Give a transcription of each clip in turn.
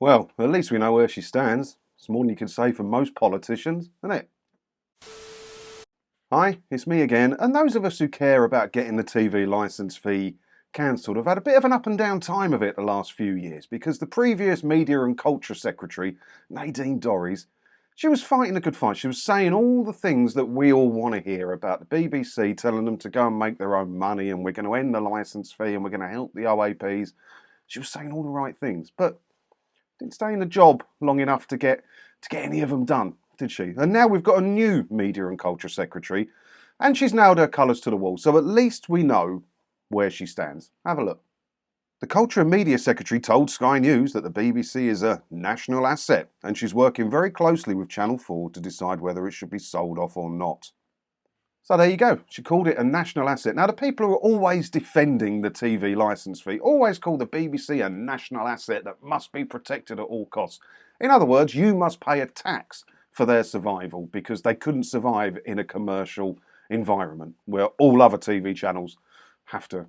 Well, at least we know where she stands. It's more than you can say for most politicians, isn't it? Hi, it's me again, and those of us who care about getting the TV licence fee cancelled have had a bit of an up and down time of it the last few years because the previous Media and Culture Secretary, Nadine Dorries, she was fighting a good fight. She was saying all the things that we all want to hear about the BBC, telling them to go and make their own money and we're going to end the licence fee and we're going to help the OAPs. She was saying all the right things, but didn't stay in the job long enough to get any of them done, did she? And now we've got a new Media and Culture Secretary, and she's nailed her colours to the wall, so at least we know where she stands. Have a look. The Culture and Media Secretary told Sky News that the BBC is a national asset, and she's working very closely with Channel 4 to decide whether it should be sold off or not. So there you go. She called it a national asset. Now, the people who are always defending the TV licence fee always call the BBC a national asset that must be protected at all costs. In other words, you must pay a tax for their survival because they couldn't survive in a commercial environment where all other TV channels have to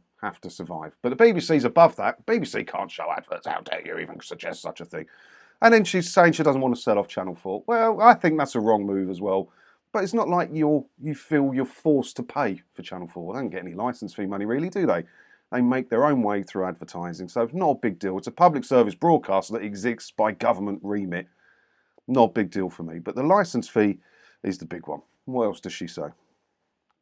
survive. But the BBC's above that. BBC can't show adverts. How dare you even suggest such a thing? And then she's saying she doesn't want to sell off Channel 4. Well, I think that's a wrong move as well. But it's not like you feel you're forced to pay for Channel 4. They don't get any licence fee money, really, do they? They make their own way through advertising, so it's not a big deal. It's a public service broadcaster that exists by government remit. Not a big deal for me. But the licence fee is the big one. What else does she say?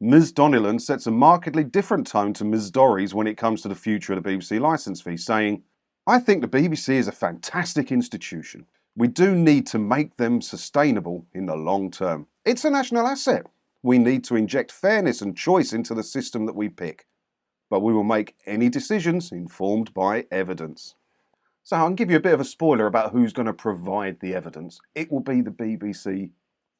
Ms Donnellan sets a markedly different tone to Ms Dorries when it comes to the future of the BBC licence fee, saying, "I think the BBC is a fantastic institution. We do need to make them sustainable in the long term. It's a national asset. We need to inject fairness and choice into the system that we pick. But we will make any decisions informed by evidence." So I can give you a bit of a spoiler about who's going to provide the evidence. It will be the BBC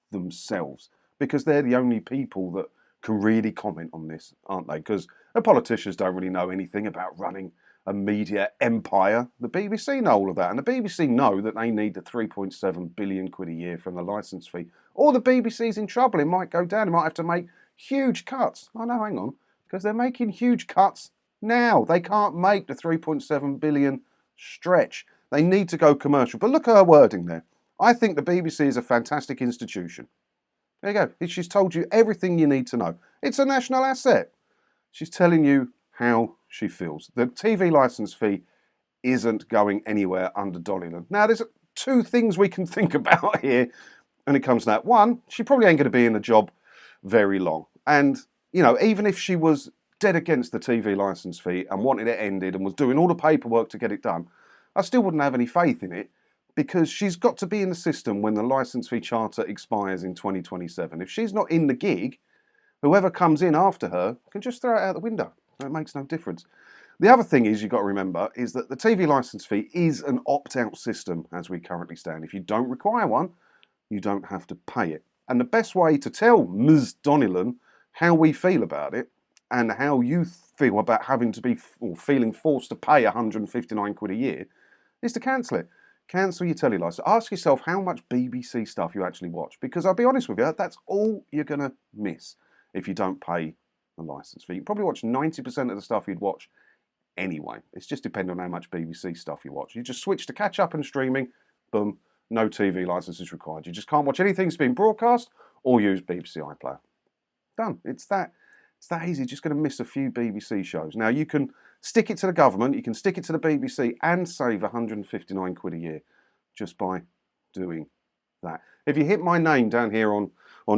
themselves, because they're the only people that can really comment on this, aren't they? Because the politicians don't really know anything about running a media empire. The BBC know all of that, and the BBC know that they need the 3.7 billion quid a year from the licence fee. Or the BBC's in trouble. It might go down. It might have to make huge cuts. Oh no, hang on, because they're making huge cuts now. They can't make the 3.7 billion stretch. They need to go commercial. But look at her wording there. I think the BBC is a fantastic institution. There you go. She's told you everything you need to know. It's a national asset. She's telling you how she feels. The TV licence fee isn't going anywhere under Donnellan. Now, there's two things we can think about here when it comes to that. One, she probably ain't going to be in the job very long. And, you know, even if she was dead against the TV licence fee and wanted it ended and was doing all the paperwork to get it done, I still wouldn't have any faith in it because she's got to be in the system when the licence fee charter expires in 2027. If she's not in the gig, whoever comes in after her can just throw it out the window. It makes no difference. The other thing is, you've got to remember, is that the TV licence fee is an opt-out system as we currently stand. If you don't require one, you don't have to pay it. And the best way to tell Ms Donnellan how we feel about it and how you feel about having to be or feeling forced to pay 159 quid a year is to cancel it. Cancel your telly licence. Ask yourself how much BBC stuff you actually watch, because I'll be honest with you, that's all you're going to miss if you don't pay a licence fee. You probably watch 90% of the stuff you'd watch anyway. It's just depending on how much BBC stuff you watch. You just switch to catch up and streaming, boom, no TV licence is required. You just can't watch anything that's being broadcast or use BBC iPlayer. Done. It's that easy. You're just going to miss a few BBC shows. Now, you can stick it to the government, you can stick it to the BBC and save 159 quid a year just by doing that. If you hit my name down here on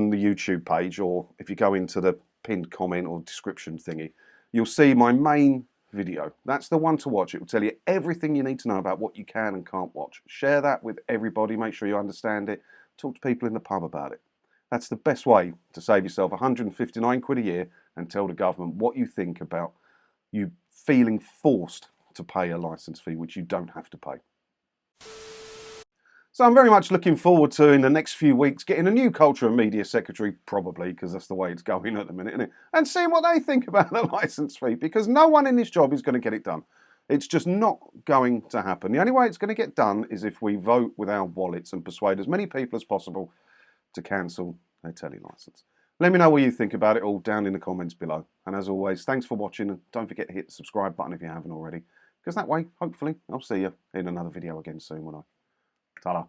the YouTube page, or if you go into the pinned comment or description thingy, you'll see my main video. That's the one to watch. It will tell you everything you need to know about what you can and can't watch. Share that with everybody. Make sure you understand it. Talk to people in the pub about it. That's the best way to save yourself 159 quid a year and tell the government what you think about you feeling forced to pay a licence fee, which you don't have to pay. So I'm very much looking forward to, in the next few weeks, getting a new Culture and Media Secretary, probably, because that's the way it's going at the minute, isn't it? And seeing what they think about the licence fee, because no one in this job is going to get it done. It's just not going to happen. The only way it's going to get done is if we vote with our wallets and persuade as many people as possible to cancel their telly licence. Let me know what you think about it all down in the comments below. And as always, thanks for watching, and don't forget to hit the subscribe button if you haven't already, because that way, hopefully, I'll see you in another video again soon, won't I? Ta-ra.